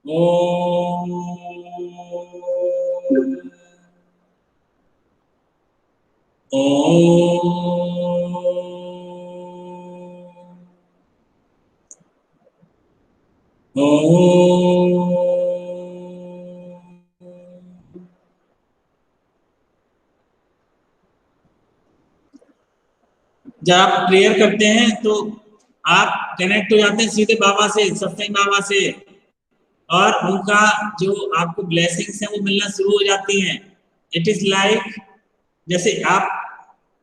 ओम जब आप प्रेयर करते हैं तो आप कनेक्ट हो जाते हैं सीधे बाबा से, सत्संग बाबा से, और उनका जो आपको ब्लेसिंग्स है वो मिलना शुरू हो जाती हैं। इट इज लाइक जैसे आप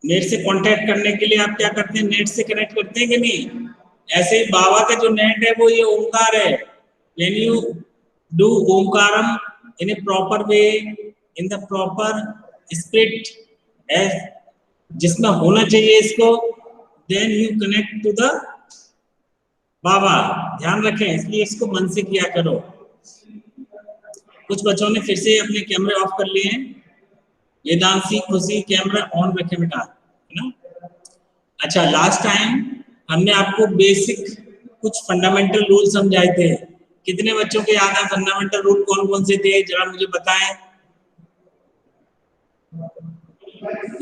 नेट से कांटेक्ट करने के लिए आप क्या करते हैं, नेट से कनेक्ट करते हैं कि नहीं, ऐसे ही बाबा का जो नेट है वो ये ओमकार है। When you do Omkaram in a proper way, in the proper spirit, as जिसमें होना चाहिए इसको, then you connect to the Baba. ध्यान रखें, इसलिए इसको मन से किया करो। कुछ बच्चों ने फिर से अपने कैमरे ऑफ कर लिए हैं। वेदांशी, खुशी, कैमरा ऑन रखे बेटा, है ना। अच्छा, लास्ट टाइम हमने आपको बेसिक कुछ फंडामेंटल रूल समझाए थे। कितने बच्चों के याद है फंडामेंटल रूल कौन कौन से थे, जरा मुझे बताएं।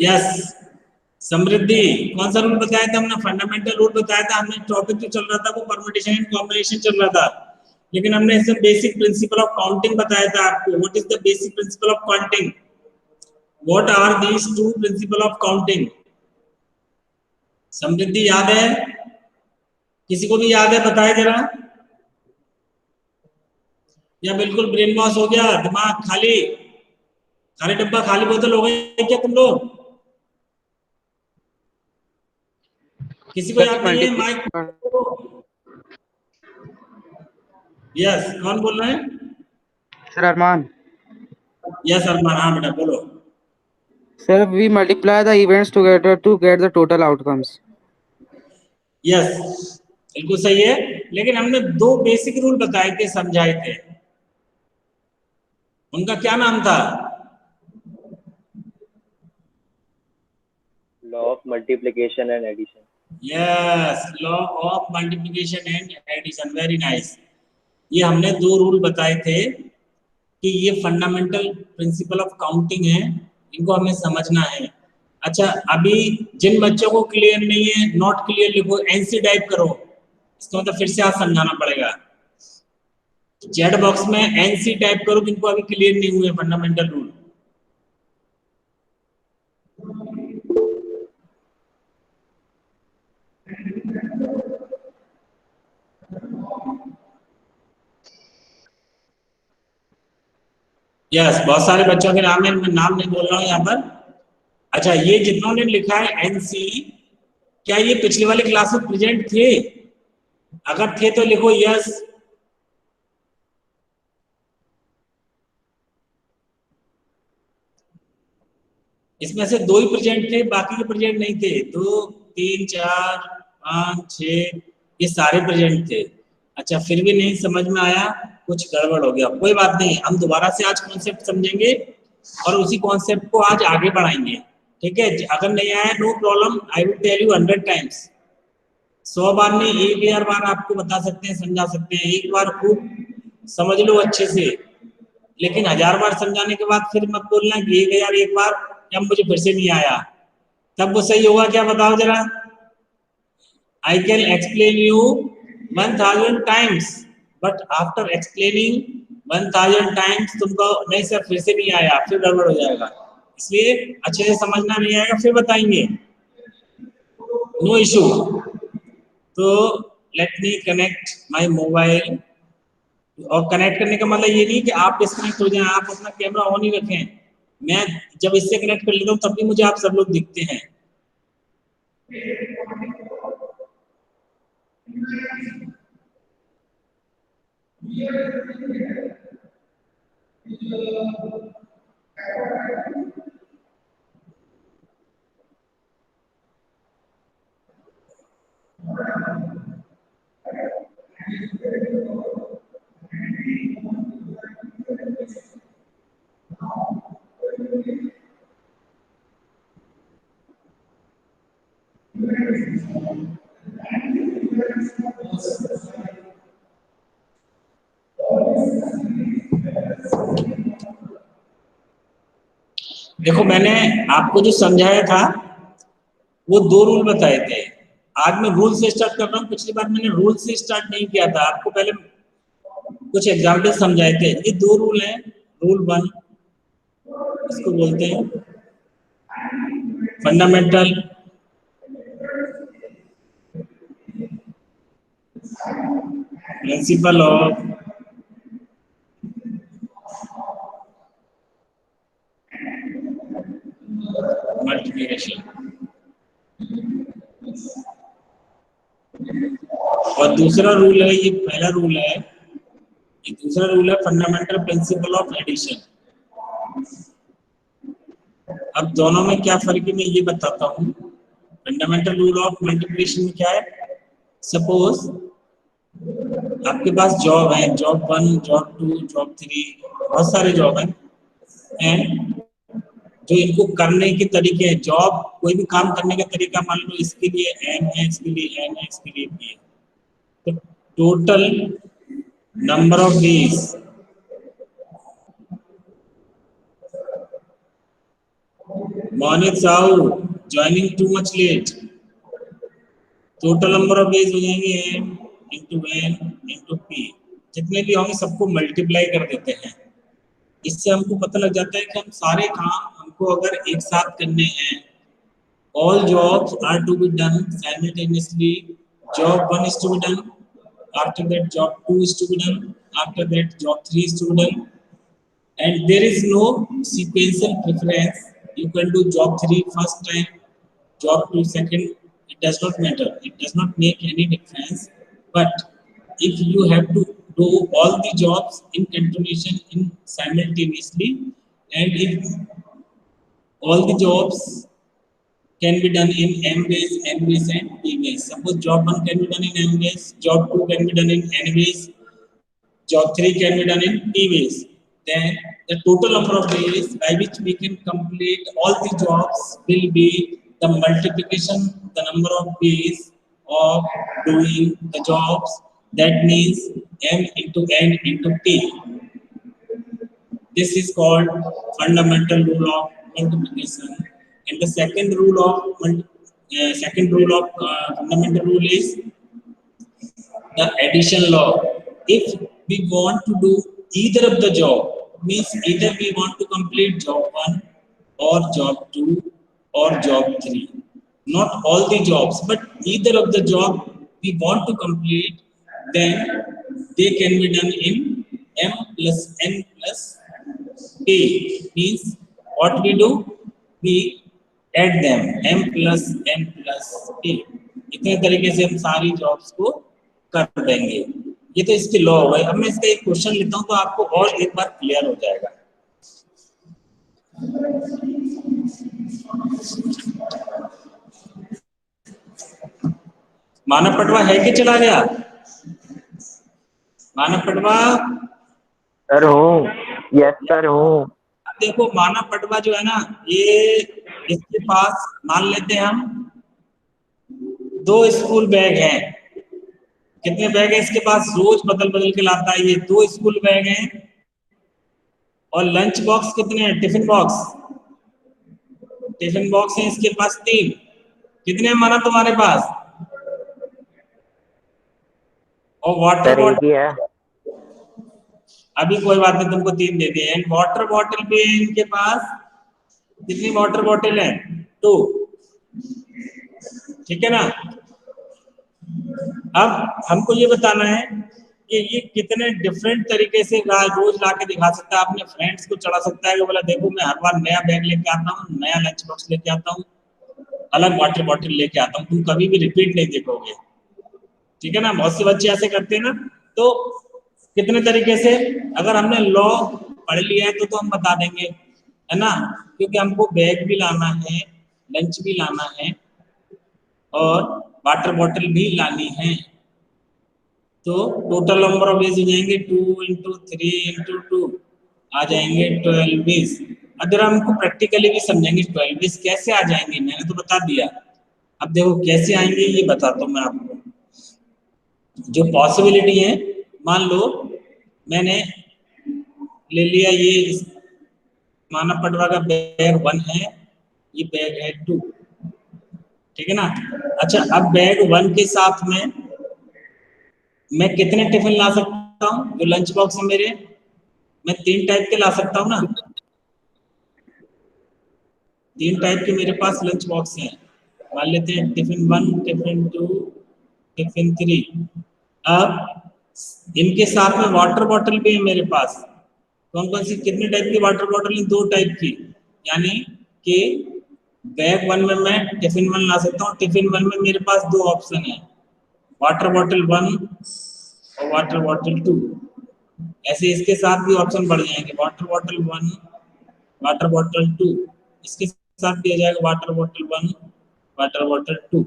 यस, समृद्धि, कौन सा रूल बताया था हमने, फंडामेंटल रूल बताया था हमने। टॉपिक जो चल रहा था वो परमुटेशन एंड कॉम्बिनेशन चल रहा था, लेकिन हमने इसमें बेसिक प्रिंसिपल ऑफ काउंटिंग बताया था आपको। What is the basic principle of counting? What are these two principle of counting? Samriddhi याद है? किसी को भी याद है बताए जरा, या बिल्कुल ब्रेन वॉश हो गया, दिमाग खाली, खाली डब्बा खाली बोतल हो गए क्या तुम लोग? किसी को सर याद नहीं है? मल्टीप्लाई। माइक। यस, कौन बोल रहे हैं? सर अरमान। यस अरमान, हाँ बेटा बोलो। Sir we multiply the events together to get the total outcomes. Yes, बिल्कुल सही है, लेकिन हमने दो बेसिक रूल बताए थे, समझाए थे। उनका क्या नाम था? Law of multiplication and addition. Yes, law of multiplication and addition, very nice. ये हमने दो रूल बताए थे कि ये फंडामेंटल प्रिंसिपल ऑफ काउंटिंग है, इनको हमें समझना है। अच्छा, अभी जिन बच्चों को क्लियर नहीं है, नॉट क्लियर लिखो, एनसी टाइप करो। इसका मतलब फिर से आप समझाना पड़ेगा। चैट बॉक्स में एनसी टाइप करो जिनको अभी क्लियर नहीं हुए फंडामेंटल रूल। यस, बहुत सारे बच्चों के नाम है, मैं नाम नहीं बोल रहा हूँ यहाँ पर। अच्छा, ये जिन्होंने लिखा है एनसी, क्या ये पिछले वाले क्लास में प्रेजेंट थे? अगर थे तो लिखो यस। इसमें से दो ही प्रेजेंट थे, बाकी के प्रेजेंट नहीं थे। दो, तीन, चार, पाँच, छः, ये सारे प्रेजेंट थे। अच्छा, फिर भी नहीं समझ में आया, कुछ गड़बड़ हो गया, कोई बात नहीं, हम दोबारा से आज कॉन्सेप्ट समझेंगे और उसी कॉन्सेप्ट को आज आगे बढ़ाएंगे। ठीक है, अगर नहीं आया no problem, I will tell you 100 times. 100 बार नहीं, 1000 बार आपको बता सकते हैं, समझा सकते हैं। एक बार खूब समझ लो अच्छे से, लेकिन 1000 बार समझाने के बाद फिर मत बोलना कि 1000 एक बार या मुझे फिर से नहीं आया, तब वो सही होगा क्या, बताओ जरा। I can explain you 1000 times, but after explaining 1000 times तुमको नहीं सर फिर से नहीं आया, फिर गड़बड़ हो जाएगा। इसलिए अच्छे से समझना नहीं आएगा फिर बताएंगे, नो इशू। तो let me connect my mobile. और कनेक्ट करने का मतलब ये नहीं कि आप डिस्कनेक्ट हो जाएं, आप अपना कैमरा ऑन ही रखें। मैं जब इससे कनेक्ट कर लेता हूँ तब भी मुझे आप सब लोग दिखते हैं। देखो मैंने आपको जो समझाया था वो 2 रूल बताए थे। आज मैं रूल से स्टार्ट कर रहा हूँ, पिछली बार मैंने रूल से स्टार्ट नहीं किया था, आपको पहले कुछ एग्जाम्पल समझाए थे। ये 2 रूल हैं। रूल 1 इसको बोलते हैं फंडामेंटल प्रिंसिपल ऑफ मल्टीप्लिकेशन, और दूसरा रूल है, ये पहला रूल है, ये दूसरा रूल है फंडामेंटल प्रिंसिपल ऑफ एडिशन। अब दोनों में क्या फर्क है मैं ये बताता हूँ। फंडामेंटल रूल ऑफ मल्टीप्लिकेशन में क्या है, सपोज आपके पास जॉब है, जॉब 1, जॉब 2, जॉब 3, बहुत सारे जॉब हैं, एंड जो इनको करने के तरीके हैं, जॉब कोई भी काम करने का तरीका मान लो इसके लिए एम है, इसके लिए एन है, इसके लिए बी है। तो total number of days Monit Sahu joining too much late, total number of days हो जाएंगे M into N into P, जितने भी होंगे सबको मल्टीप्लाई कर देते हैं। इससे हमको पता लग जाता है कि हम सारे काम हमको अगर एक साथ करने हैं, all jobs are to be done simultaneously. Job 1 is to be done, after that job 2 is to be done, after that job 3 is to be done, and there is no sequential preference. You can do job 3 first time, job 2 second, it does not matter, it does not make any difference. But if you have to do all the jobs in continuation in simultaneously, and if all the jobs can be done in M base, N base, and P base. Suppose job 1 can be done in M base, job 2 can be done in N base, job 3 can be done in P base. Then the total number of days by which we can complete all the jobs will be the multiplication, the number of days of doing the jobs. That means M into N into P. This is called fundamental rule of multiplication. And the second rule of fundamental rule is the addition law. If we want to do either of the job, means either we want to complete job 1 or job 2 or job 3. Not all the jobs, but either of the job we want to complete, then they can be done in M plus N plus A. Means what we do, we add them M plus N plus A. इतने तरीके से हम सारी jobs को कर देंगे। ये तो इसकी लॉ है। अब मैं इसका एक क्वेश्चन लेता हूं तो आपको और एक बार क्लियर हो जाएगा। मानव पटवा है कि चला गया? मानव पटवा सर हूँ, यस सर हूँ। देखो मानव पटवा जो है ना, ये इसके पास मान लेते हैं हम 2 स्कूल बैग हैं। कितने बैग है इसके पास? रोज बदल बदल के लाता है। ये 2 स्कूल बैग हैं। और लंच बॉक्स कितने हैं? टिफिन बॉक्स है इसके पास 3। कितने माना तुम्हारे पास? और वाटर बॉटल है, अभी कोई बात नहीं, तुमको 3 दे दिए। एंड वाटर बॉटल भी है इनके पास। कितनी वाटर बॉटल है? 2। ठीक है ना? अब हमको ये बताना है कि ये कितने डिफरेंट तरीके से रोज ला के दिखा सकता है। अपने फ्रेंड्स को चढ़ा सकता है कि बोला देखो मैं हर बार नया बैग लेके आता हूँ, नया लंच बॉक्स लेके आता हूँ, अलग वाटर बॉटल लेके आता हूँ, तुम कभी भी रिपीट नहीं देखोगे। ठीक है ना? बहुत से बच्चे ऐसे करते हैं ना। तो कितने तरीके से अगर हमने लॉ पढ़ लिया है तो हम बता देंगे, है ना? क्योंकि हमको बैग भी लाना है, लंच भी लाना है और वाटर बॉटल भी लानी है। तो टोटल नंबर ऑफ डेज हो जाएंगे 2 इंटू 3 इंटू 2 आ जाएंगे 12 डेज। अगर हमको प्रैक्टिकली भी समझेंगे 12 डेज कैसे आ जाएंगे, मैंने तो बता दिया। अब देखो कैसे आएंगे ये बताता हूँ मैं आपको। जो पॉसिबिलिटी है, मान लो मैंने ले लिया ये मानव पटवा का बैग 1 है, ये बैग है 2, ठीक है ना। अच्छा, अब बैग 1 के साथ में मैं कितने टिफिन ला सकता हूँ? जो लंच बॉक्स है मेरे, मैं 3 टाइप के ला सकता हूँ ना। 3 टाइप के मेरे पास लंच बॉक्स हैं। मान लेते हैं टिफिन 1, टिफिन 2, टिफिन 3। अब इनके साथ में वाटर बॉटल भी है मेरे पास। कौन कौन सी, कितने टाइप की वाटर बॉटल है? 2 टाइप की। यानी कि बैग 1 में मैं टिफिन 1 ला सकता हूँ। टिफिन 1 में मेरे पास 2 ऑप्शन है, वाटर बॉटल 1 और वाटर बॉटल 2। ऐसे इसके साथ भी ऑप्शन बढ़ जाएंगे, वाटर बॉटल 1, वाटर बॉटल 2। इसके साथ दिया जाएगा वाटर बॉटल 1, वाटर बॉटल 2।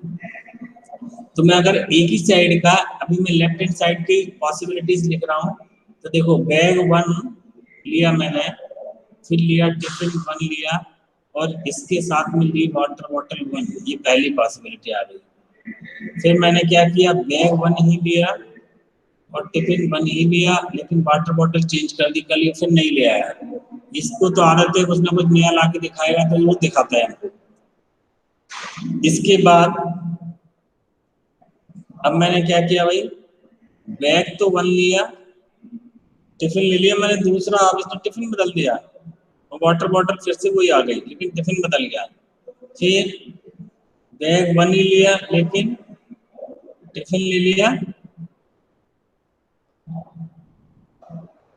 तो मैं अगर एक ही साइड का, अभी मैं लेफ्ट हैंड साइड की पॉसिबिलिटीज लिख रहा हूँ, तो देखो बैग 1 लिया मैंने, फिर लिया टिफिन 1 लिया, और इसके साथ में ली वाटर बॉटल 1, ये पहली पॉसिबिलिटी आ गई। फिर मैंने क्या किया, बैग 1 ही लिया और टिफिन 1 ही लिया, लेकिन वाटर बॉटल चेंज कर दी, कल ये फिर नहीं ले आया। इसको तो आदत है कुछ ना कुछ नया ला के दिखाएगा, तो वो दिखाता है। इसके बाद अब मैंने क्या किया भाई, बैग तो 1 लिया, टिफिन ले लिया मैंने दूसरा, अब इसने टिफिन बदल दिया और वाटर बॉटल फिर से वही आ गई, लेकिन टिफिन बदल गया। फिर बैग 1 ही लिया, लेकिन टिफिन ले लिया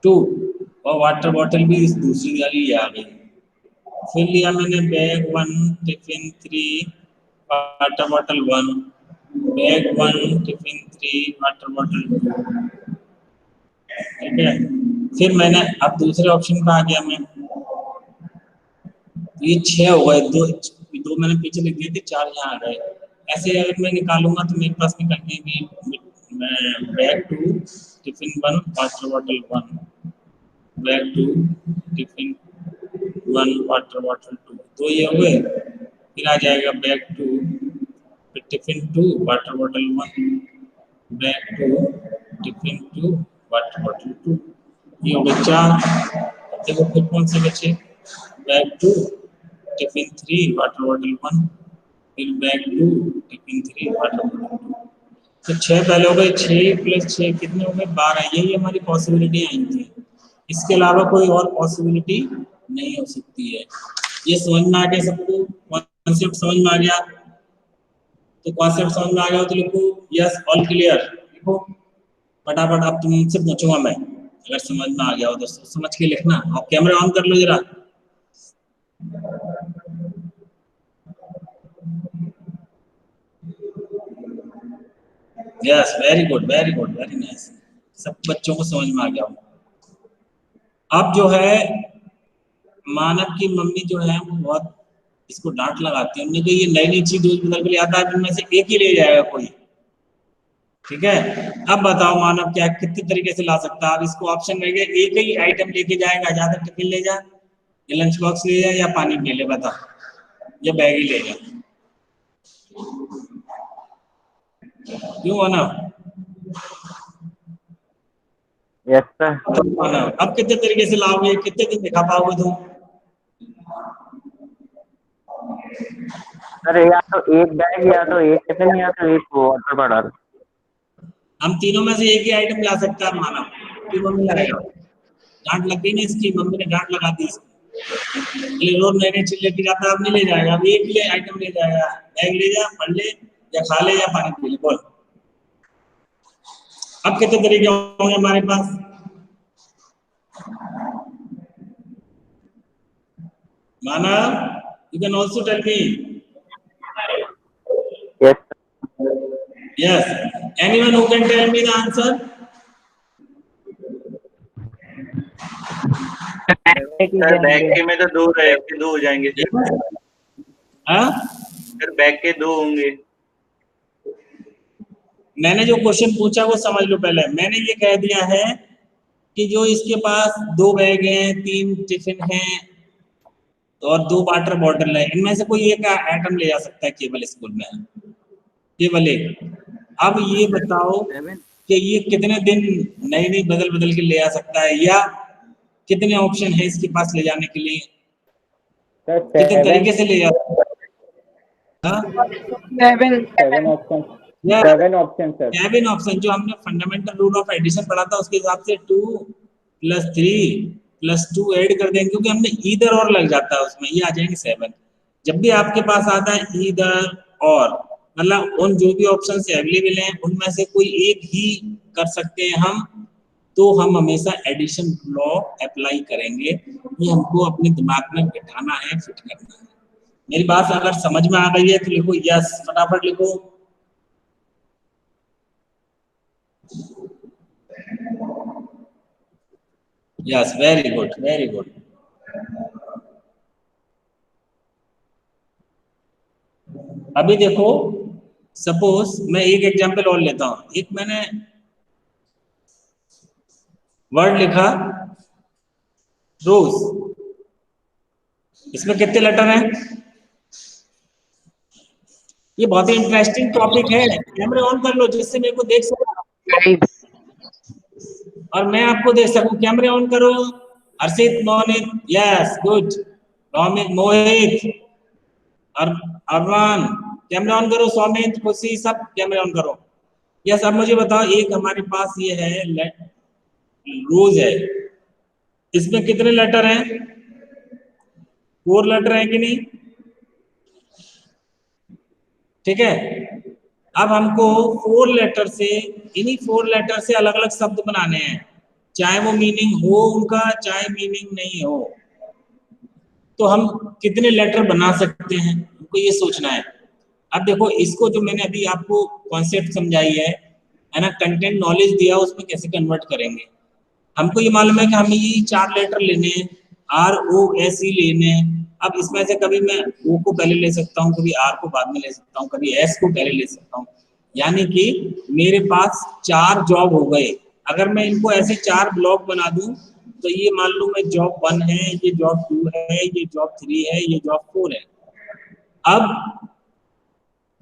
2 और वाटर बॉटल भी इस दूसरी वाली आ गई। फिर लिया मैंने bag 1, tiffin 3, water bottle 1, bag 1, tiffin 3, water bottle 2, ठीक है। फिर मैंने अब दूसरे ऑप्शन पे आ गया मैं, तो ये 6 हो गए, दो मैंने पीछे लिख दिए थे, 4 यहाँ आ गए। ऐसे अगर मैं निकालूंगा तो मेरे पास निकल गए मैं bag 2, tiffin 1, water bottle 1, bag 2, tiffin 1, water bottle 2, तो ये हुए। फिर आ जाएगा बैग 2, फिर tiffin 2, water bottle 1, bag 2, tiffin 2, water bottle 2, ये हो गए 4। देखो फिर कौन से बचे, बैग 2, टिफिन 3, वाटर बॉटल 1, फिर बैग 2, टिफिन 3, वाटर बॉटल 2। तो 6 पहले हो गए, 6 प्लस 6 कितने हो गए, 12। यही हमारी पॉसिबिलिटी आई थी, इसके अलावा कोई और पॉसिबिलिटी नहीं हो सकती है। ये समझ में आ गया सबको, कॉन्सेप्ट समझ में आ गया? तो कॉन्सेप्ट समझ में आ गया तो लिखो यस, ऑल क्लियर लिखो फटाफट। अब तुमसे पूछूंगा मैं, अगर समझ में आ गया हो तो समझ के लिखना। और कैमरा ऑन कर लो जरा। Yes, very good, very good, very nice. सब बच्चों को समझ में आ गया हो। अब जो है मानव की मम्मी जो है वो बहुत इसको डांट लगाती है, उन्होंने कहा ये नई नई चीज रोज बदल के आता है, इनमें से एक ही ले जाएगा कोई, ठीक है। अब बताओ मानव क्या कितने तरीके से ला सकता है? अब इसको ऑप्शन रहेगा, एक ही आइटम लेके जाएगा, ज्यादा टिफिन ले जा, या लंच बॉक्स ले जा, या पानी पी ले, बता, या बैग ही ले जा। क्यों मानव? Yes sir. मानव अब कितने तरीके से लाओगे, कितने दिन दिखा पाओगे तुम? सर या तो एक बैग, या तो एक टिफिन, या तो एक वाटर बॉटल। हम तीनों में से एक ही आइटम ला सकता है मानव, कि मम्मी लाएगा। डांट लग गई ना इसकी, मम्मी ने डांट लगा दी इसकी, रोज नए नए चीज लेके जाता है, अब नहीं ले जाएगा, अब एक ही आइटम ले जाएगा, बैग ले जा, पढ़ ले या खा ले या पानी पी ले। बोल अब कितने तरीके होंगे हमारे पास? मानव, you can also tell me. Yes Yes, anyone who can tell me the answer? Sir bag के में तो 2 रहेंगे, 2 हो जाएंगे सर। हाँ, सर बैग के 2 होंगे। मैंने जो क्वेश्चन पूछा वो समझ लो पहले। मैंने ये कह दिया है कि जो इसके पास 2 बैग हैं, 3 टिफिन हैं और 2 वाटर बॉटल है, इनमें से कोई एक आइटम ले जा सकता है केवल स्कूल में, केवल एक। अब ये बताओ कि ये कितने दिन नई नई बदल बदल के ले आ सकता है, या कितने ऑप्शन है इसके पास ले जाने के लिए? कितने तरीके से ले जाते हैं? हाँ? 7 ऑप्शन, या 7 ऑप्शन सर। कैबिन ऑप्शन जो हमने फंडामेंटल रूल ऑफ एडिशन पढ़ा था उसके हिसाब से 2 + 3 + 2 ऐड कर देंगे, क्योंकि हमने ईदर और लग जाता है उसमें, ये आ जाएंगे 7। जब भी आपके पास आता है ईदर और, मतलब उन जो भी ऑप्शन अवेलेबल हैं उनमें से कोई एक ही कर सकते हैं हम, तो हम हमेशा एडिशन लॉ अप्लाई करेंगे। ये हमको अपने दिमाग में बिठाना है, फिट करना है। मेरी बात अगर समझ में आ गई है तो लिखो यस, फटाफट लिखो। Yes, very good, very good. अभी देखो, सपोज मैं एक एग्जांपल और लेता हूं। एक मैंने वर्ड लिखा रोज, इसमें कितने लेटर हैं? ये बहुत ही इंटरेस्टिंग टॉपिक है। कैमरे ऑन कर लो जिससे मेरे को देख सको 5, और मैं आपको देख सकूं। कैमरे ऑन करो। हर्षित, मोहित, यस गुड। मोहित और अरमान, कैमरा ऑन करो। सौमित, खुशी, सब कैमरा ऑन करो। यस, अब मुझे बताओ, एक हमारे पास ये है रोज है, इसमें कितने लेटर हैं? 4 लेटर हैं कि नहीं? ठीक है। अब हमको 4 लेटर से, इन्हीं 4 लेटर से अलग अलग शब्द बनाने हैं, चाहे वो मीनिंग हो उनका, चाहे मीनिंग नहीं हो। तो हम कितने लेटर बना सकते हैं, हमको ये सोचना है। अब देखो, इसको जो मैंने अभी आपको कॉन्सेप्ट समझाई है ना, कंटेंट नॉलेज दिया, उसमें कैसे कन्वर्ट करेंगे। हमको ये मालूम है कि हमें ये 4 लेटर लेने हैं, ROSE लेने हैं। अब इसमें से कभी मैं O को पहले ले सकता हूँ, कभी R को बाद में ले सकता हूँ, कभी S को पहले ले सकता हूँ। यानी कि मेरे पास 4 जॉब हो गए। अगर मैं इनको ऐसे 4 ब्लॉक बना दूं, तो ये मान लो मैं जॉब 1 है, ये जॉब 2 है, ये जॉब 3 है, ये जॉब 4 है। अब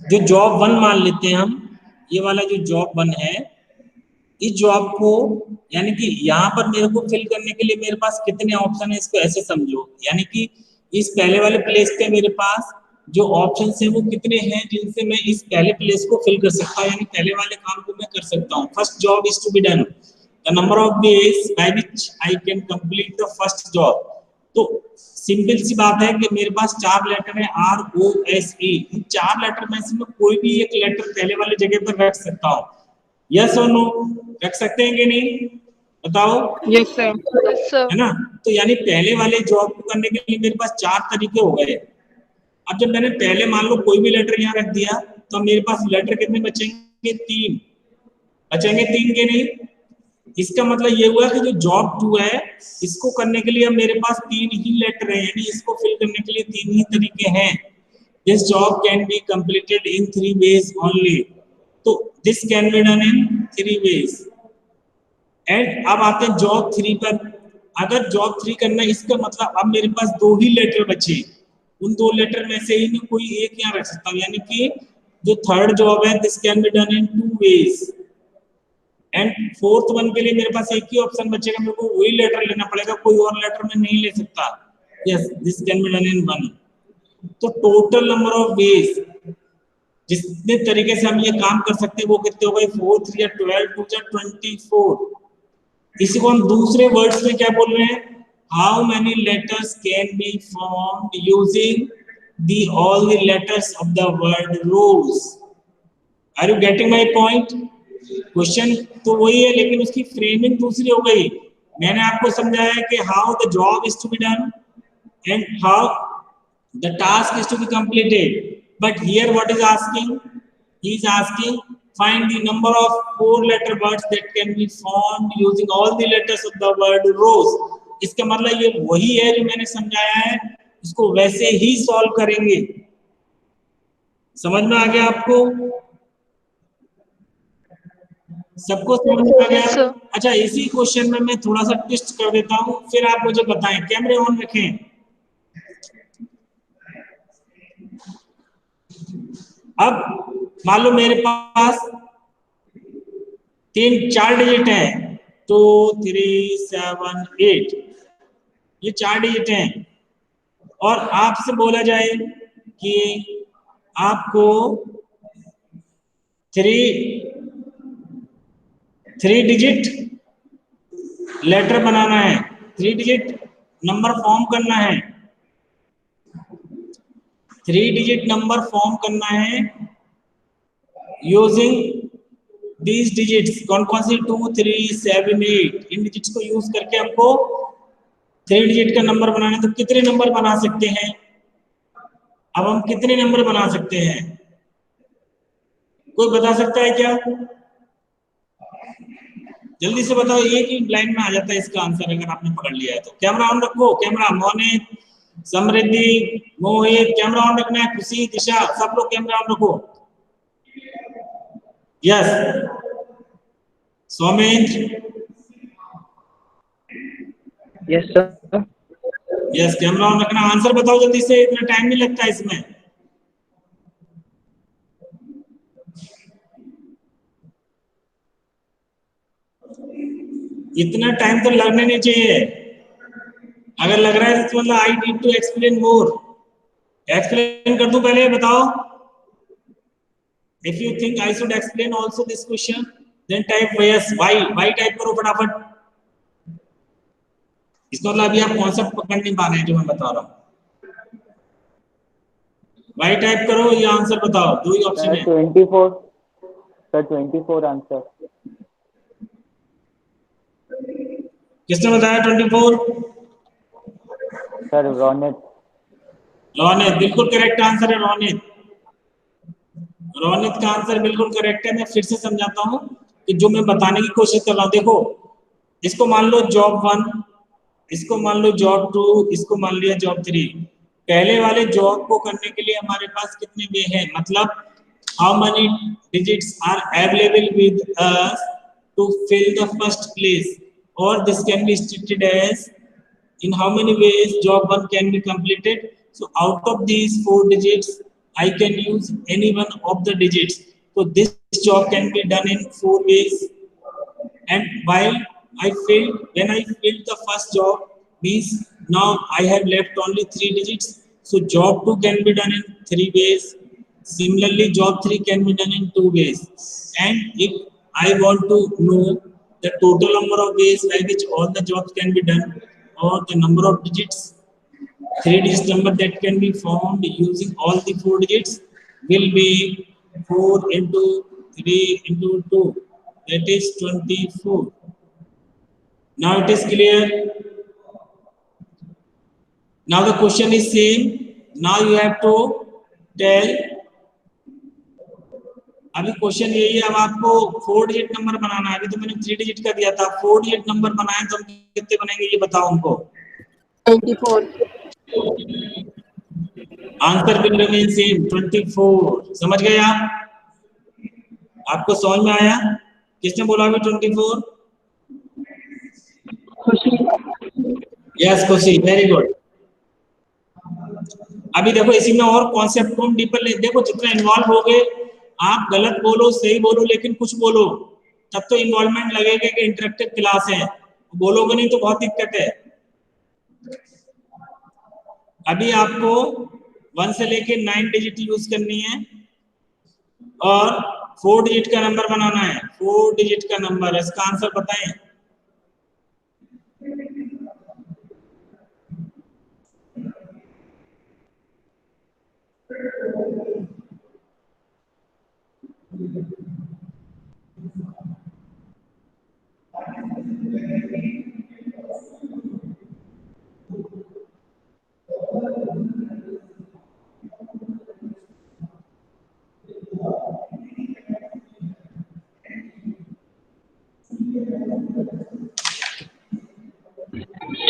जो जॉब 1 मान लेते हैं हम, ये वाला जो जॉब 1 है, इस जॉब को, यानी कि यहाँ पर मेरे को फिल करने के लिए मेरे पास कितने ऑप्शन है, इसको ऐसे समझो। यानी कि इस पहले वाले प्लेस पे मेरे पास जो ऑप्शन है वो कितने हैं, जिनसे मैं इस पहले प्लेस को फिल कर सकता हूँ, यानी पहले वाले काम को मैं कर सकता हूँ। First job is to be done, the number of days by which I can complete the first job. तो सिंपल सी बात है कि मेरे पास 4 लेटर है, ROSE। इन 4 लेटर में से मैं कोई भी एक लेटर पहले वाले जगह पर रख सकता हूँ। यस और नो, रख सकते हैं कि नहीं, बताओ। yes sir, है ना? तो यानी पहले वाले जॉब को करने के लिए मेरे पास 4 तरीके हो गए। अब जब मैंने पहले मान लो कोई भी लेटर यहाँ रख दिया, तो मेरे पास लेटर कितने बचेंगे? 3 बचेंगे, 3 के नहीं। इसका मतलब ये हुआ कि जो जॉब 2 है, इसको करने के लिए अब मेरे पास 3 ही लेटर है, यानी इसको फिल करने के लिए 3 ही तरीके हैं। This job can be completed in 3 ways only. तो this can be done in 3 ways। And अब आते हैं जॉब 3 पर। अगर जॉब 3 करना है, इसका मतलब अब मेरे पास 2 ही लेटर बचे। उन 2 लेटर में से ही मैं कोई एक यहाँ रख सकता हूँ, यानी कि जो थर्ड जॉब है, this can be done in 2 ways। And fourth one के लिए मेरे पास एक ही ऑप्शन बचेगा, मेरे को वही लेटर लेना पड़ेगा, कोई और लेटर में नहीं ले सकता। Yes, this can be done इन 1। तो टोटल नंबर ऑफ वेज जितने तरीके से हम ये काम कर सकते हैं वो कितने हो गए? 4 3 12 2 24। इसी को हम दूसरे वर्ड्स में क्या बोल रहे हैं? How many letters can be formed using the all the letters of the word rose. Are you getting my point? Question तो वही है, लेकिन उसकी फ्रेमिंग दूसरी हो गई। मैंने आपको समझाया कि how the job is to be done and how the task is to be completed, but here what is asking? He is asking find the number of 4 letter words that can be formed using all the letters of the word rose। इसका मतलब ये वही है जो मैंने समझाया है, इसको वैसे ही सॉल्व करेंगे। समझ में आ गया आपको? सबको समझ में आ गया? अच्छा, इसी क्वेश्चन में मैं थोड़ा सा ट्विस्ट कर देता हूं, फिर आप मुझे बताएं। कैमरे ऑन रखें। अब मान लो मेरे पास 4 डिजिट है, 2 3 7 8, ये 4 डिजिट हैं। और आपसे बोला जाए कि आपको थ्री डिजिट लेटर बनाना है, 3 डिजिट नंबर फॉर्म करना है, 3 डिजिट नंबर फॉर्म करना है यूजिंग दीज डिजिट्स। कौन कौन सी? 2, 3, 7, 8। इन डिजिट्स को यूज करके हमको 3 डिजिट का नंबर बनाना है। तो कितने नंबर बना सकते हैं? अब हम कितने नंबर बना सकते हैं? कोई बता सकता है क्या? जल्दी से बताओ, एक ही लाइन में आ जाता है इसका आंसर अगर आपने पकड़ लिया है तो। कैमरा ऑन रखो, camera. Monit, Samriddhi, Mohit, camera on रखना है। खुशी, दिशा, सब लोग कैमरा ऑन रखो। Yes, Saumendra. Yes sir. Yes, camera on रखना। आंसर बताओ जल्दी से, इतना टाइम नहीं लगता इसमें। इतना टाइम तो लगने नहीं चाहिए। अगर लग रहा है तो मतलब I need to explain more. Explain कर दूं पहले? बताओ। If you think I should explain also this question then type yes. Y type करो फटाफट। इसका मतलब अभी आप कॉन्सेप्ट पकड़ नहीं पा रहे हैं जो मैं बता रहा हूं। वाई टाइप करो या आंसर बताओ, दो ही ऑप्शन है। 24 सर, 24 आंसर। किसने बताया 24? सर रौनक। रोनित, बिल्कुल करेक्ट आंसर है रोनित। रोनित का आंसर बिल्कुल करेक्ट है। मैं फिर से समझाता हूं कि जो मैं बताने की कोशिश कर रहा हूं। देखो, इसको मान लो जॉब 1, इसको मान लो जॉब 2, इसको मान लिया जॉब 3। पहले वाले जॉब को करने के लिए हमारे पास कितने वे हैं, मतलब how many digits are available with us to fill the first place, और this can be stated as in how many ways job 1 can be completed. So out of these 4 digits I can use any one of the digits. So this job can be done in 4 ways. And while when I filled the first job, means now I have left only 3 digits. So job 2 can be done in 3 ways. Similarly, job 3 can be done in 2 ways. And if I want to know the total number of ways by which all the jobs can be done, or the number of digits, 3 digit number that can be found using all the 4 digits will be 4 into 3 into 2, that is 24. Now it is clear. Now the question is same. Now you have to tell. अभी question यही है, अब आपको 4 digit number बनाना है। अभी तो मैंने 3 digit का दिया था, 4 डिजिट नंबर बनाए तो हम कितने बनेंगे ये बताओ हमको। 24। Answer will remain same, 24। समझ गए आप? आपको समझ में आया? किसने बोला अभी 24? खुशी। यस खुशी, वेरी गुड। अभी देखो इसी में और कॉन्सेप्ट को हम डीपर ले। देखो जितना इन्वॉल्व हो गए, आप गलत बोलो सही बोलो लेकिन कुछ बोलो, तब तो इन्वॉल्वमेंट लगेगा कि इंटरेक्टिव क्लास है। बोलोगे नहीं तो बहुत दिक्कत है। अभी आपको 1 से लेके 9 डिजिट यूज करनी है और 4 डिजिट का नंबर बनाना है। 4 डिजिट का नंबर, इसका आंसर बताएं।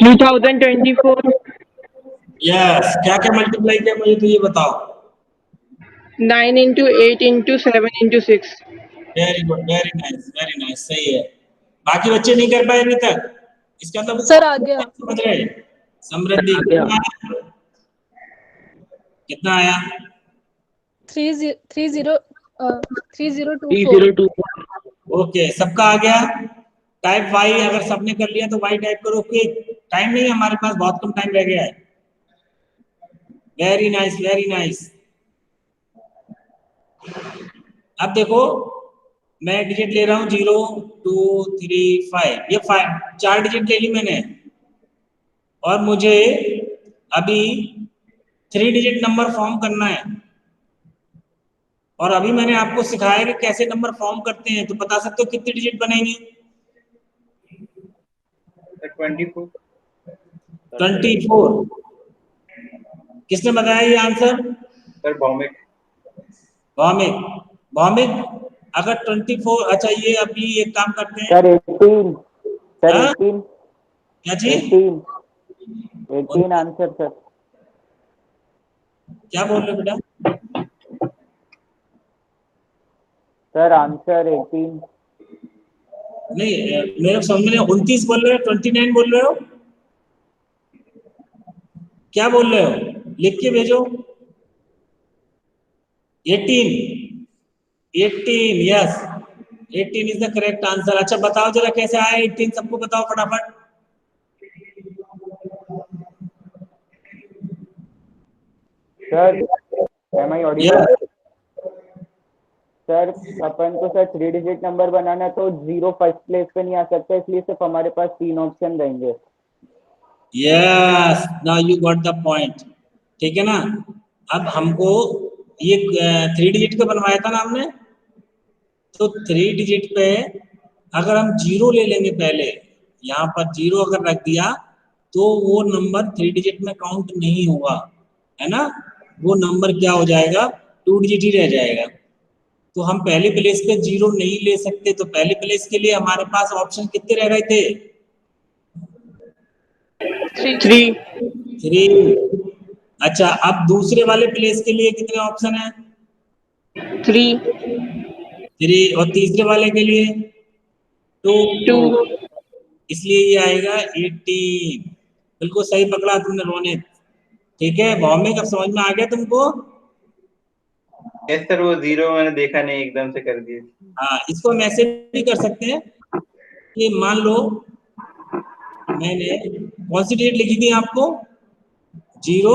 टू 2024। यस, क्या क्या मल्टीप्लाई किया मुझे तो ये बताओ। 9 into 8 into 7 into 6। Very good, very nice, सही है। बाकी बच्चे नहीं कर पाए अभी तक? इसका मतलब सर आ गया। समझ रहे? समृद्धि कितना आया? 3024। ओके, सबका आ गया। टाइप वाई अगर सबने कर लिया तो वाई टाइप करो। क्विक, टाइम नहीं है हमारे पास, बहुत कम टाइम रह गया है। Very nice, very nice. अब देखो मैं डिजिट ले रहा हूँ 0 2 3 5, ये 4 डिजिट ले ली मैंने, और मुझे अभी 3 डिजिट नंबर फॉर्म करना है। और अभी मैंने आपको सिखाया कि कैसे नंबर फॉर्म करते हैं, तो बता सकते हो कितने डिजिट बनेंगे? 24। 24। किसने बताया ये आंसर? सर भौमिक। भौमिक। भौमिक, अगर 24, अच्छा ये अभी एक काम करते हैं। सर 18, सर हाँ? 18, क्या चीज? 18 आंसर सर। क्या बोल रहे हो बेटा? Sir answer 18। नहीं, मेरे को समझ में नहीं, 29 बोल रहे हो, 29 बोल रहे हो, क्या बोल रहे हो? लिख के भेजो। 18, 18, yes, 18 is the correct answer. अच्छा बताओ जरा कैसे आया 18, सबको बताओ फटाफट। Sir am I audible? Sir अपन को सर 3 डिजिट नंबर बनाना है, तो 0 फर्स्ट प्लेस पे नहीं आ सकता, इसलिए सिर्फ हमारे पास 3 ऑप्शन रहेंगे। Yes, now you got the point. ठीक है ना? अब हमको ये 3 डिजिट का बनवाया था ना हमने, तो 3 डिजिट पे अगर हम 0 ले लेंगे पहले, यहाँ पर 0 अगर रख दिया तो वो नंबर 3 डिजिट में काउंट नहीं होगा, है ना? वो नंबर क्या हो जाएगा, 2 डिजिट ही रह जाएगा। तो हम पहली प्लेस पे 0 नहीं ले सकते, तो पहली प्लेस के लिए हमारे पास ऑप्शन कितने रह गए थे? 3 3। अच्छा, अब दूसरे वाले प्लेस के लिए कितने ऑप्शन है? 3 3। और तीसरे वाले के लिए 2। 2 इसलिए ये आएगा 18। बिल्कुल सही पकड़ा तुमने रोनित। ठीक है भौमिक, अब समझ में आ गया तुमको? यस सर, वो 0 मैंने देखा नहीं, एकदम से कर दिए। हाँ, इसको हम ऐसे भी कर सकते हैं कि मान लो मैंने कौन सी डेट लिखी थी आपको? 0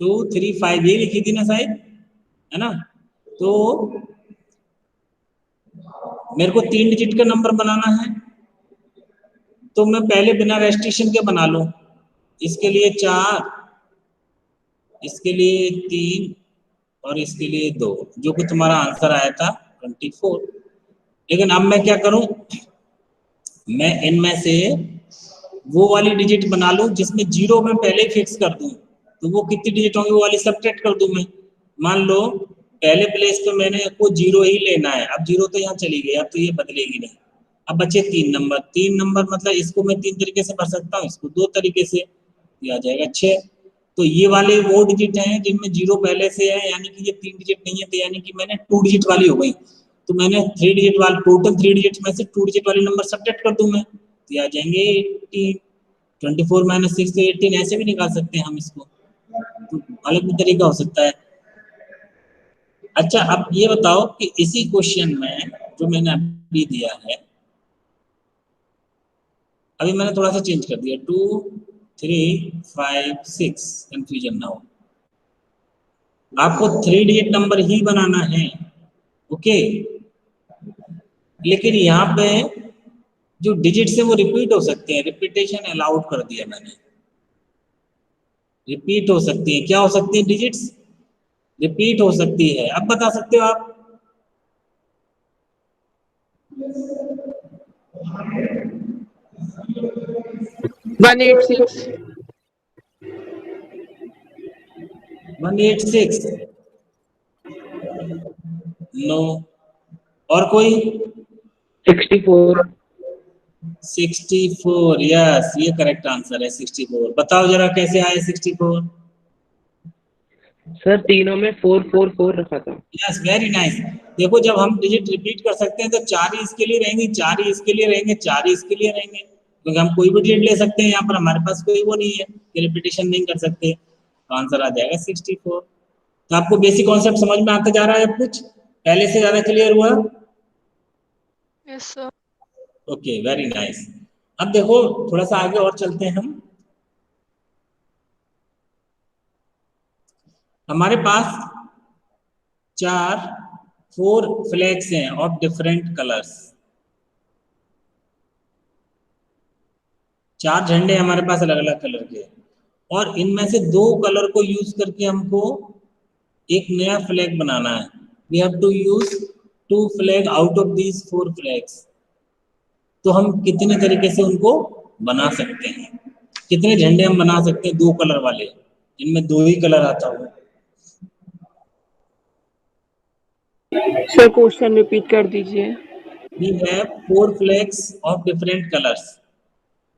2 3 5 ये लिखी थी ना शायद, है ना? तो मेरे को 3 डिजिट का नंबर बनाना है, तो मैं पहले बिना रेस्ट्रिक्शन के बना लूं। इसके लिए 4, इसके लिए 3, और इसके लिए 2, जो कि तुम्हारा आंसर आया था 24। लेकिन अब मैं क्या करूं, मैं इनमें से वो वाली डिजिट बना लूं जिसमें 0 मैं पहले ही फिक्स कर दूं, तो वो कितनी डिजिट होंगी वो वाली सब्ट्रैक्ट कर दूं मैं। मान लो पहले प्लेस पे मैंने को 0 ही लेना है, अब 0 तो यहाँ चली गई, अब तो ये बदलेगी नहीं। अब बचे 3 नंबर, 3 नंबर मतलब इसको मैं 3 तरीके से भर सकता हूँ, इसको 2 तरीके से, ये आ जाएगा 6। तो ये वाले वो डिजिट हैं जिनमें 0 पहले से है, यानी कि ये 3 डिजिट नहीं है, तो यानी कि मैंने 2 डिजिट वाली हो गई। तो मैंने 3 डिजिट वाले, टोटल 3 डिजिट में से 2 डिजिट वाले नंबर सब्ट्रैक्ट कर दूं मैं, तो ये आ जाएंगे 18। 24 - 6 तो 18, ऐसे भी निकाल सकते हैं हम इसको, तो अलग भी तरीका हो सकता है। अच्छा अब ये बताओ कि इसी क्वेश्चन में जो मैंने अभी दिया है, अभी मैंने थोड़ा सा चेंज कर दिया, 2 3 5 6, कंफ्यूजन ना हो। आपको 3 डिजिट नंबर ही बनाना है, ओके? लेकिन यहाँ पे जो डिजिट्स है वो रिपीट हो सकते हैं, रिपीटेशन अलाउड कर दिया मैंने। रिपीट हो सकती है, क्या हो सकती है? डिजिट्स रिपीट हो सकती है। अब बता सकते हो आप? one eight six 186, no. और कोई? 64 64, यस, ये करेक्ट आंसर है 64। बताओ जरा कैसे आए 64? सर तीनों में 444 रखा था। Yes, very nice. देखो जब हम डिजिट रिपीट कर सकते हैं तो 4 ही इसके लिए रहेंगी, 4 ही इसके लिए रहेंगे, 4 ही इसके लिए रहेंगे, क्योंकि हम कोई भी डिजिट ले सकते हैं, यहाँ पर हमारे पास कोई वो नहीं है कि रिपीटेशन नहीं कर सकते। तो आंसर आ जाएगा 64। तो आपको बेसिक कॉन्सेप्ट समझ में आता जा रहा है? अब कुछ पहले से ज्यादा क्लियर हुआ? Yes sir. Okay, very nice. अब देखो थोड़ा सा आगे और चलते हैं हम। हमारे पास 4 फ्लैग्स हैं ऑफ डिफरेंट कलर्स। 4 झंडे हमारे पास अलग अलग कलर के, और इनमें से 2 कलर को यूज करके हमको एक नया फ्लैग बनाना है। We have to use 2 flag out of these 4 flags. तो हम कितने तरीके से उनको बना सकते हैं, कितने झंडे हम बना सकते हैं 2 कलर वाले, जिनमें 2 ही कलर आता हो। सर क्वेश्चन रिपीट कर दीजिए। We have 4 flags of different colors.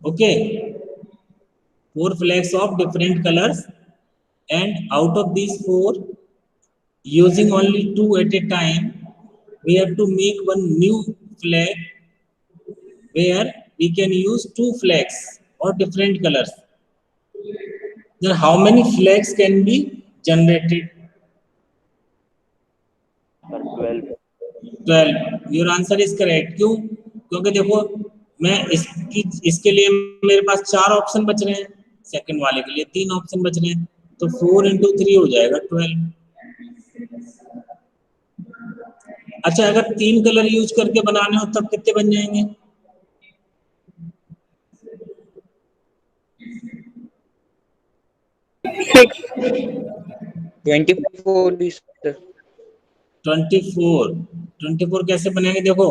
Okay, 4 flags of different colors, and out of these 4, using only 2 at a time, we have to make one new flag where we can use 2 flags of different colors. Then how many flags can be generated? 12. Your answer is correct. क्यों? क्योंकि देखो, मैं इसके लिए मेरे पास 4 option बच रहे हैं, सेकंड वाले के लिए 3 ऑप्शन बच रहे हैं, तो 4 into 3 हो जाएगा 12। अच्छा, अगर 3 कलर यूज करके बनाने हो तब कितने बन जाएंगे? 24 कैसे बनेंगे? देखो,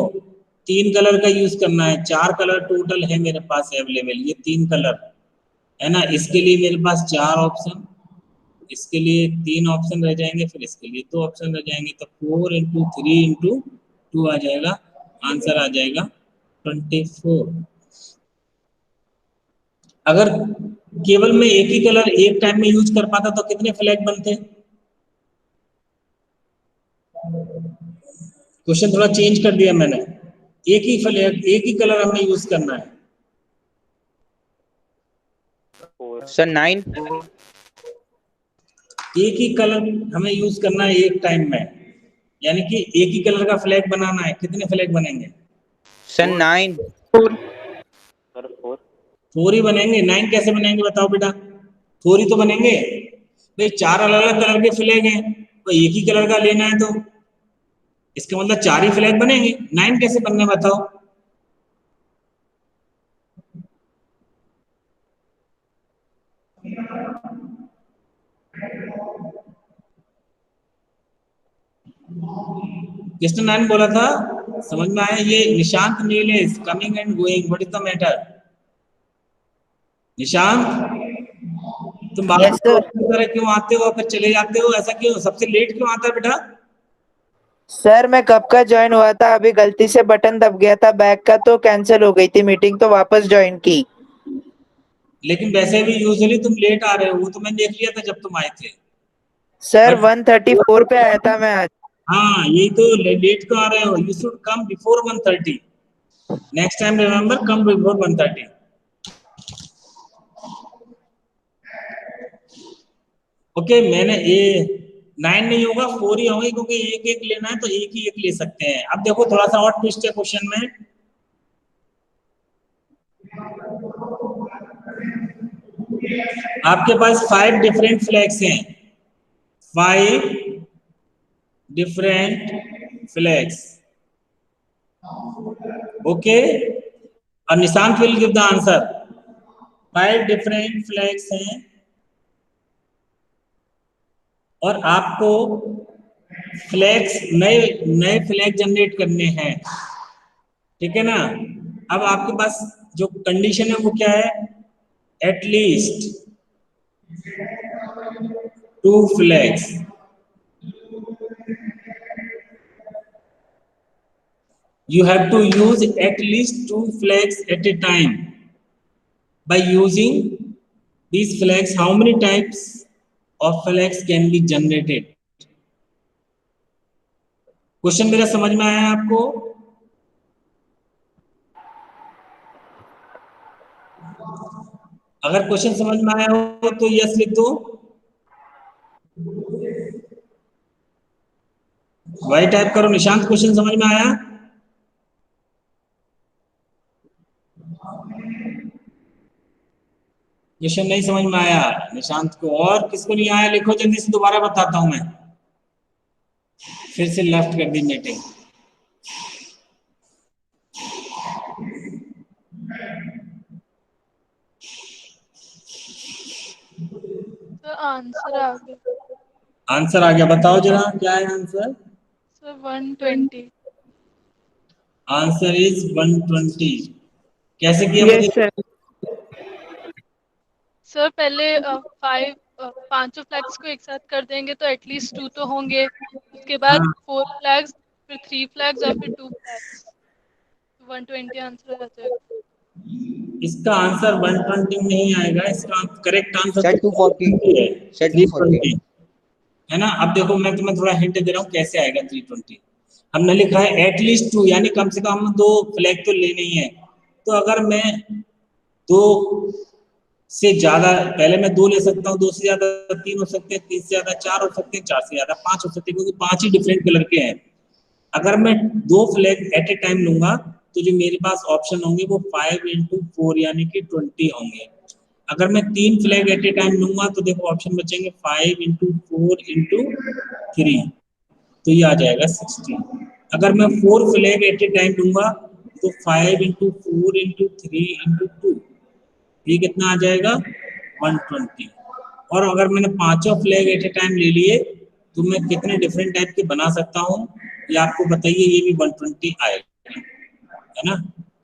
3 कलर का यूज करना है, 4 कलर टोटल है मेरे पास अवेलेबल, ये 3 कलर है ना। इसके लिए मेरे पास 4 ऑप्शन, इसके लिए 3 ऑप्शन रह जाएंगे, फिर इसके लिए 2 ऑप्शन रह जाएंगे, तो 4 into 3 into 2 आ जाएगा, आंसर आ जाएगा 24। अगर केवल मैं एक ही कलर एक टाइम में यूज कर पाता तो कितने फ्लैग बनते? क्वेश्चन थोड़ा चेंज कर दिया मैंने, एक ही फ्लैग, एक ही कलर हमें यूज करना है। सर 9। एक ही कलर हमें यूज करना है एक टाइम में, यानी कि एक ही कलर का फ्लैग बनाना है। कितने फ्लैग बनेंगे? सर 9। 4 ही बनेंगे। 9 कैसे बनेंगे बताओ बेटा? 4 ही तो बनेंगे भाई, 4 अलग अलग कलर के फ्लैग हैं, तो एक ही कलर का लेना है, तो इसका मतलब 4 ही फ्लैग बनेंगे। 9 कैसे बनने बताओ? किसने 9 बोला था? समझ में आया? ये Nishant Nilesh, coming and going, what is the matter? Nishant, तुम बार Yes, sir. तरह क्यों आते हो फिर चले जाते हो? ऐसा क्यों? सबसे लेट क्यों आता है बेटा? सर मैं कब का ज्वाइन हुआ था, अभी गलती से बटन दब गया था बैक का, तो कैंसिल हो गई थी मीटिंग, तो वापस ज्वाइन की। लेकिन वैसे भी यूजुअली तुम लेट आ रहे हो, वो तो मैंने देख लिया था जब तुम आए थे। सर But- 134 पे आया था मैं आज। हाँ, यही तो, लेट क्यों आ रहे हो? You should come before 1:30। Next time remember, come before 1:30। Okay, मैंने ये 9 नहीं होगा, 4 ही होंगे, क्योंकि एक एक लेना है तो एक ही एक ले सकते हैं। अब देखो, थोड़ा सा और ट्विस्ट है क्वेश्चन में। आपके पास 5 डिफरेंट फ्लैग्स हैं, 5 डिफरेंट फ्लैग्स। ओके, और Nishant will give the answer. 5 different flags हैं, और आपको फ्लैग्स, नए नए फ्लैग जनरेट करने हैं, ठीक है ना। अब आपके पास जो कंडीशन है वो क्या है? At least 2 flags. You have to use at least 2 flags at a time. By using these flags, how many types of flags can be generated? Question मेरा समझ में आया आपको? अगर क्वेश्चन समझ में आया हो तो यस लिख दो, वाई टाइप करो। निशांत, क्वेश्चन समझ में आया? क्वेश्चन नहीं समझ में आया निशांत को, और किसको नहीं आया लिखो जल्दी से, दोबारा बताता हूं मैं। फिर से लेफ्ट कर दी मीटिंग। सर आंसर आ गया। आंसर आ गया, बताओ जरा क्या है आंसर। सर 120। Answer is 120। कैसे किया Yes, मुझे? sir. सर पहले पांचों फ्लैग्स को एक साथ कर देंगे तो एटलीस्ट 2 तो होंगे, उसके बाद हाँ 4 फ्लैग्स, फिर 3 फ्लैग्स और फिर 2 फ्लैग्स, 120 आंसर आ जाएगा। इसका आंसर 120 नहीं आएगा, इसका करेक्ट आंसर सर 240 है सर 240 320 है ना। अब देखो मैं तुम्हें थोड़ा हिंट दे रहा हूँ कैसे आएगा 320। हमने लिखा है एटलीस्ट 2, यानी कम से कम 2 फ्लैग तो लेने ही है। तो अगर मैं 2 से ज्यादा, पहले मैं 2 ले सकता हूँ, 2 से ज्यादा 3 हो सकते हैं, 3 से ज्यादा 4 हो सकते हैं, 4 से ज्यादा 5 हो सकते हैं, क्योंकि 5 ही डिफरेंट कलर के हैं। अगर मैं 2 फ्लैग एट ए टाइम लूंगा तो जो मेरे पास ऑप्शन होंगे वो 5 into 4 यानी कि 20 होंगे। अगर मैं 3 फ्लैग एट ए टाइम लूंगा तो देखो ऑप्शन बचेंगे 5 into 4 into 3, तो ये आ जाएगा 60। अगर मैं 4 फ्लैग एट ए टाइम लूंगा तो 5 into 4 into 3 into 2, ये कितना आ जाएगा 120। और अगर मैंने पांचों फ्लैग एट ए टाइम ले लिए तो मैं कितने डिफरेंट टाइप के बना सकता हूँ ये आपको बताइए, ये भी 120 आएगा, है ना।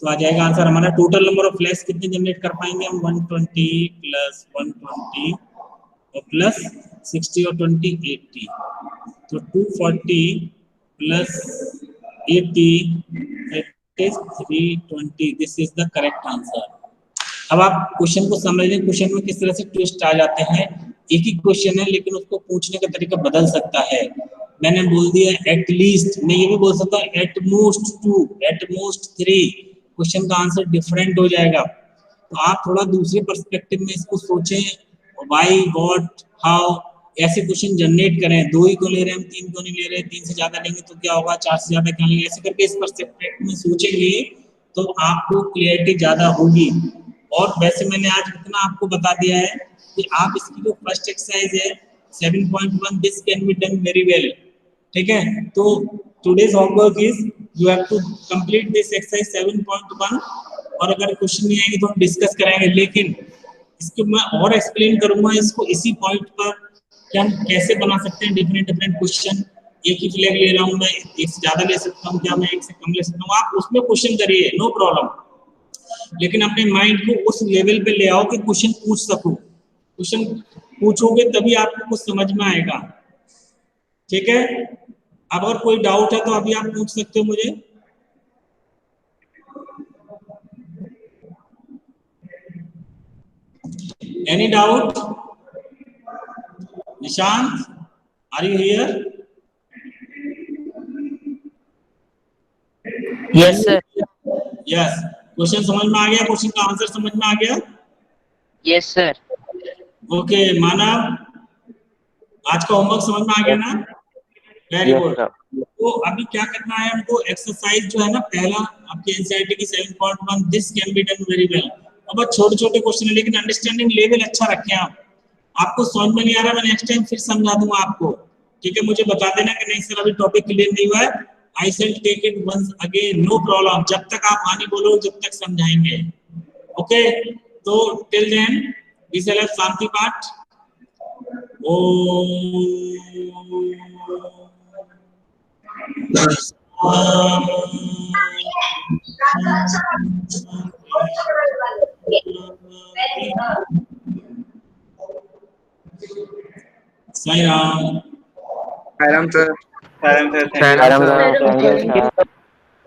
तो आ जाएगा आंसर हमारा। टोटल नंबर ऑफ फ्लैग्स कितने जनरेट कर पाएंगे हम? 120 प्लस 120 और प्लस 60 और 20 80, तो 240 plus 80 it is 320। This is the correct answer. अब आप क्वेश्चन को समझ लें, क्वेश्चन में किस तरह से ट्विस्ट आ जाते हैं। एक ही क्वेश्चन है लेकिन उसको पूछने का तरीका बदल सकता है। मैंने बोल दिया एट लीस्ट, मैं ये भी बोल सकता हूँ at most 2, at most 3, question का आंसर डिफरेंट हो जाएगा। तो आप थोड़ा दूसरे पर्सपेक्टिव में इसको सोचें, व्हाई, व्हाट, हाउ, ऐसे क्वेश्चन जनरेट करें। 2 ही को ले रहे हैं हम, 3 को नहीं ले रहे, 3 से ज्यादा लेंगे तो क्या होगा, 4 से ज्यादा क्या लेंगे, ऐसे करके इस पर्सपेक्टिव में सोचेंगे तो आपको क्लियरिटी ज्यादा होगी। और वैसे मैंने आज इतना आपको बता दिया है कि आप इसकी जो फर्स्ट एक्सरसाइज है 7.1 this can be done very well, ठीक है। तो today's homework is you have to complete this exercise 7.1, और अगर क्वेश्चन नहीं आएंगे तो हम डिस्कस करेंगे, लेकिन इसको मैं और एक्सप्लेन करूंगा इसको इसी पॉइंट पर कि हम कैसे बना सकते हैं डिफरेंट डिफरेंट क्वेश्चन। एक ही फ्लैग ले रहा हूँ मैं, एक से ज्यादा ले सकता हूँ क्या, मैं एक से कम ले सकता हूँ, आप उसमें क्वेश्चन करिए, नो प्रॉब्लम, लेकिन अपने माइंड को उस लेवल पे ले आओ कि क्वेश्चन पूछ सको। क्वेश्चन पूछोगे तभी आपको कुछ समझ में आएगा, ठीक है। अब अगर कोई डाउट है तो अभी आप पूछ सकते हो मुझे। Any doubt? Nishant, are you here? Yes sir. Yes, question समझ में आ गया, क्वेश्चन का आंसर समझ में आ गया? Yes sir. ओके मानव, आज का होमवर्क समझ में आ गया ना? Very good. तो अभी क्या करना है हमको, एक्सरसाइज जो है ना पहला आपके एनसीईआरटी की 7.1 this can be done very well. अब बहुत छोटे छोटे क्वेश्चन है लेकिन अंडरस्टैंडिंग लेवल अच्छा रखें आप। आपको समझ में नहीं आ रहा, मैं नेक्स्ट टाइम फिर समझा दूंगा आपको, ठीक है। मुझे बता देना कि नहीं सर अभी टॉपिक क्लियर नहीं हुआ है, I will take it once again, no problem. जब तक आप हानि बोलो जब तक समझाएंगे, ओके। तो till then we shall have शांति पाठ। Sai Ram. Saram sir, thank you. Saram sir.